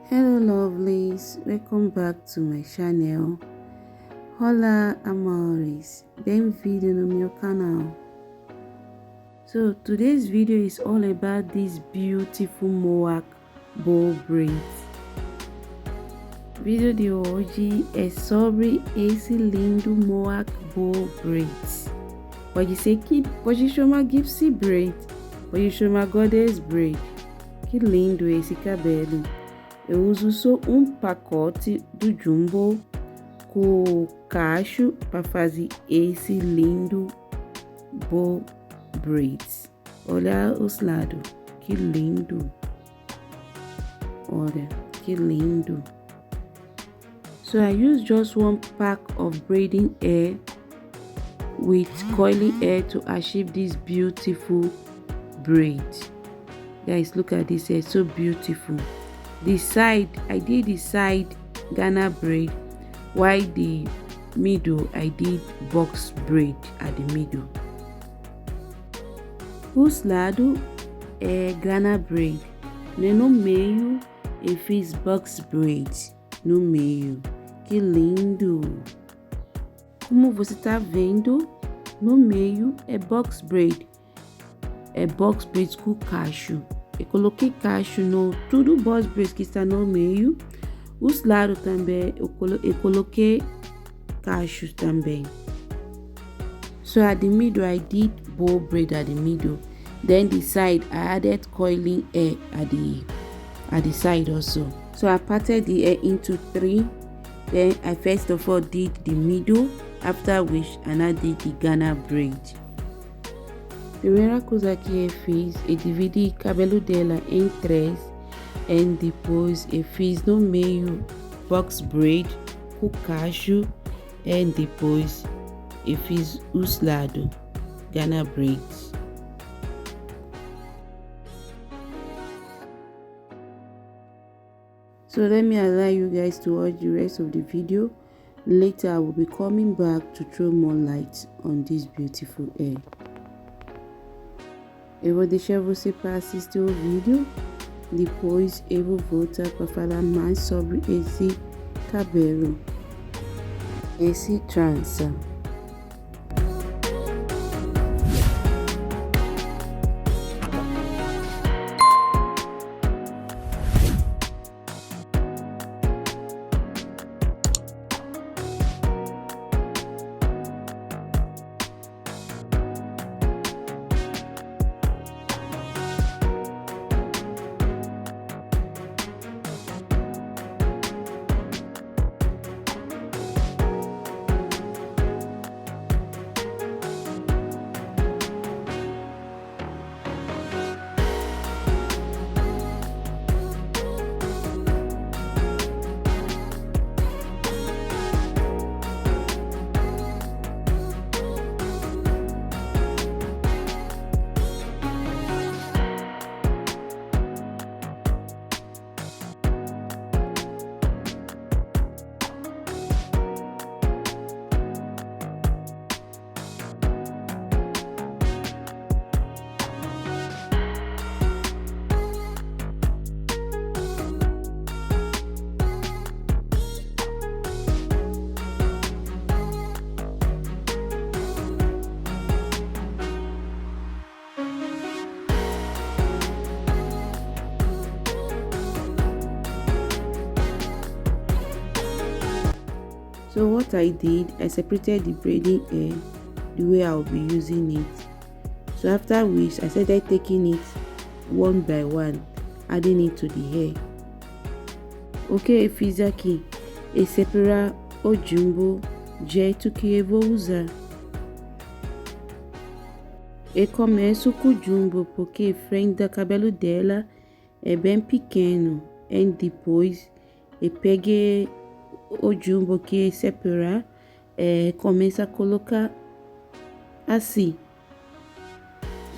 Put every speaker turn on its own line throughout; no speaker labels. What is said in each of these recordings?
Hello lovelies, welcome back to my channel. Hola amores, bem-vindo no meu canal. So today's video is all about this beautiful Mohawk bow braids. Vídeo de hoje é sobre esse lindo Mohawk bow braids. Pode chamar Gypsy braid, pode chamar Goddess braid. Que lindo esse cabelo. Eu uso só pacote do Jumbo com cacho para fazer esse lindo bow braids. Olha os lados, que lindo. Olha, que lindo. So I use just one pack of braiding hair with coily hair to achieve this beautiful braid. Guys, look at this hair, so beautiful. The side, I did the side Ghana braid, while the middle I did box braid at the middle. Os lados é Ghana braid, no meio eu fiz box braid no meio. Que lindo! Como você tá vendo, no meio é box braid com cacho. Eu coloquei cacho no tudo box braids que está no meio. Os lados também eu coloquei cachos também. So at the middle I did bow braid at the middle. Then the side I added coiling hair at the side also. So I parted the hair into 3. Then I first of all did the middle, after which I did the Ghana braid. Primeira coisa que eu fiz é dividir o cabelo dela em 3 e depois eu fiz no meio box braid com cacho e depois eu fiz os lados Ghana braids. So let me allow you guys to watch the rest of the video. Later I will be coming back to throw more light on this beautiful hair. Eu vou deixar você para assistir o vídeo, depois eu vou voltar para falar mais sobre esse cabelo, esse trança. So what I did, I separated the braiding hair the way I'll be using it. So after which I started taking it one by one, adding it to the hair. Ok, eu fiz aqui. E separar o jumbo jeito que eu vou usar. Eu começo com o jumbo porque a frente do cabelo dela é bem pequeno. E depois eu peguei o jumbo que separar e começa a colocar assim.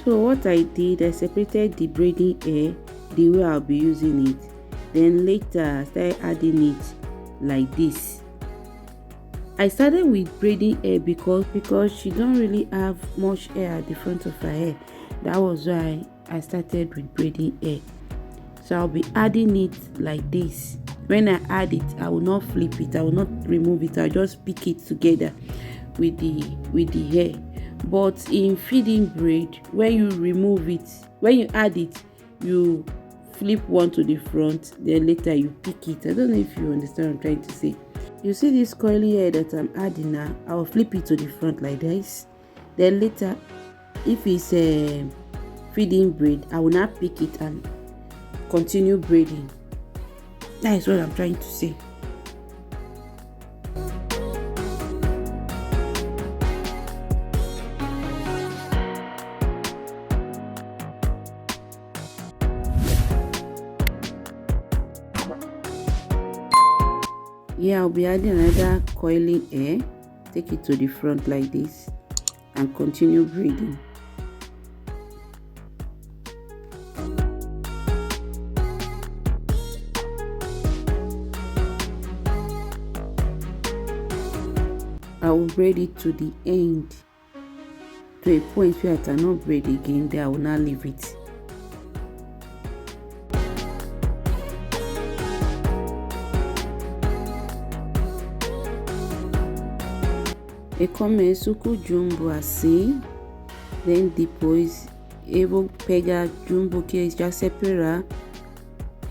So what I did, I separated the braiding hair the way I'll be using it. Then later I started adding it like this. I started with braiding hair because she don't really have much hair at the front of her hair. That was why I started with braiding hair. So I'll be adding it like this. When I add it, I will not flip it, I will not remove it, I'll just pick it together with the hair. But in feeding braid, when you remove it, when you add it, you flip one to the front, then later you pick it. I don't know if you understand what I'm trying to say. You see this curly hair that I'm adding now, I will flip it to the front like this. Then later, if it's a feeding braid, I will not pick it and continue braiding. That is what I'm trying to say. I'll be adding another coiling hair. Take it to the front like this and continue braiding. I will braid it to the end, to a point where I cannot braid again. Then I will not leave it. E começo com o jumbo assim, then depois eu vou pegar jumbo que já separar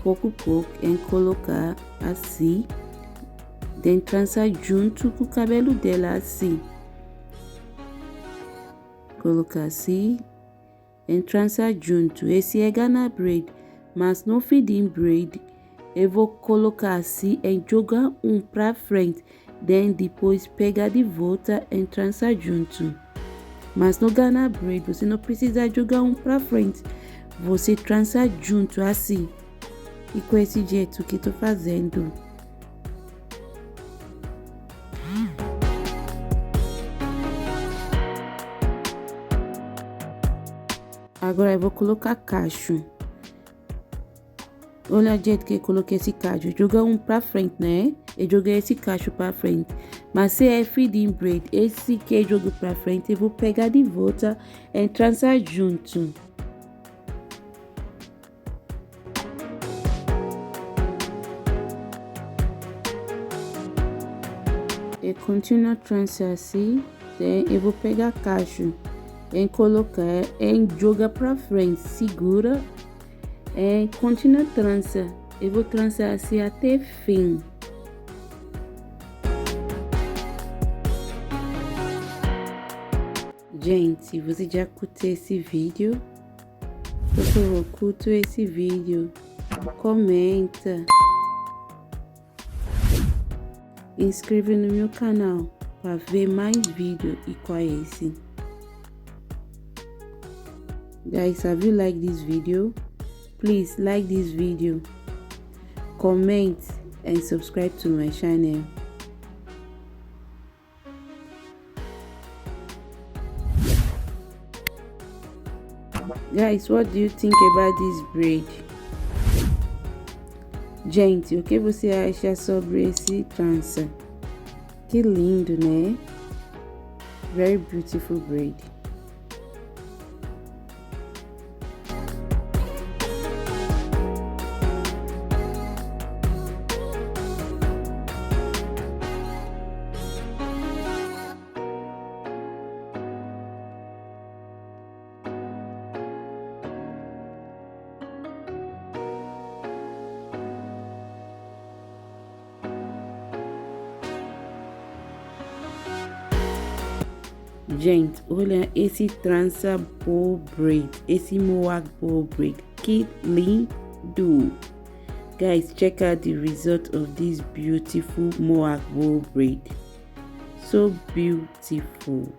pouco a pouco e colocar assim, then trançar junto com o cabelo dela assim, colocar assim e trançar junto. Esse é Ghana braid, mas no feeding braid eu vou colocar assim e jogar para frente. Then depois pegar de volta e trançar junto. Mas no Ghana braid você não precisa jogar para frente, você trança junto assim. E com esse jeito que tô fazendo. Agora eu vou colocar cacho. Olha o jeito que eu coloquei esse cacho. Joga para frente, né? Eu joguei esse cacho para frente. Mas se é feeding braid, esse que eu jogo para frente, eu vou pegar de volta e trançar junto. Eu continuo a trançar assim. Eu vou pegar cacho e colocar e jogar para frente. Segura. Continua a trança. Eu vou trançar assim até fim. Gente, se você já curtiu esse vídeo, por favor, curta esse vídeo, comenta, inscreva no meu canal para ver mais vídeos e qual é esse. Guys, have you liked this video? Please like this video, comment and subscribe to my channel. Guys, what do you think about this braid? Gente, o que você acha sobre esse trança? Que lindo, né? Very beautiful braid. Gente, olha esse trança bow braid, esse Mohawk bow braid, que lindo! Guys, check out the result of this beautiful Mohawk bow braid. So beautiful.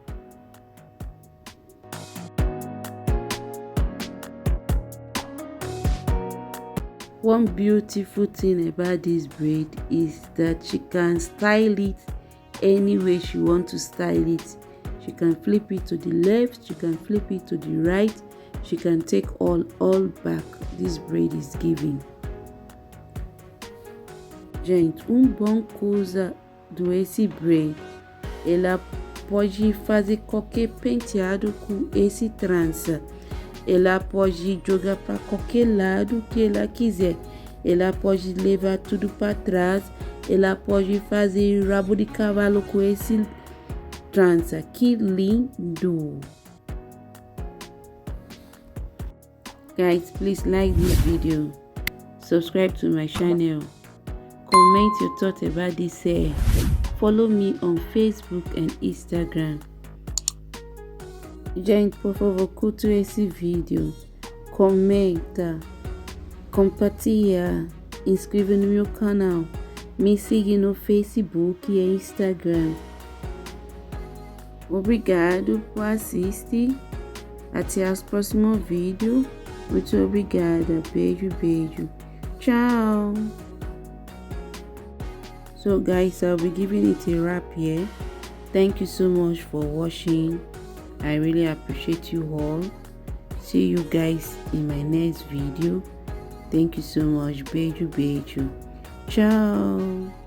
One beautiful thing about this braid is that she can style it any way she wants to style it. She can flip it to the left, she can flip it to the right, she can take all back. This braid is giving. Gente, bom coisa do esse braid, ela pode fazer qualquer penteado com esse trança. ela pode jogar para qualquer lado que ela quiser. Ela pode levar tudo para trás. Ela pode fazer rabo de cavalo com esse trança. Que lindo! Guys, please like this video. Subscribe to my channel. Comment your thoughts about this hair. Follow me on Facebook and Instagram. Gente, por favor, curta esse vídeo. Comenta. Compartilha. Inscreva no meu canal. Me siga no Facebook e Instagram. Obrigado por assistir. Até o próximo vídeo. Muito obrigada. Beijo, beijo. Ciao. So guys, I'll be giving it a wrap here. Thank you so much for watching. I really appreciate you all. See you guys in my next video. Thank you so much. Beijo, beijo. Ciao.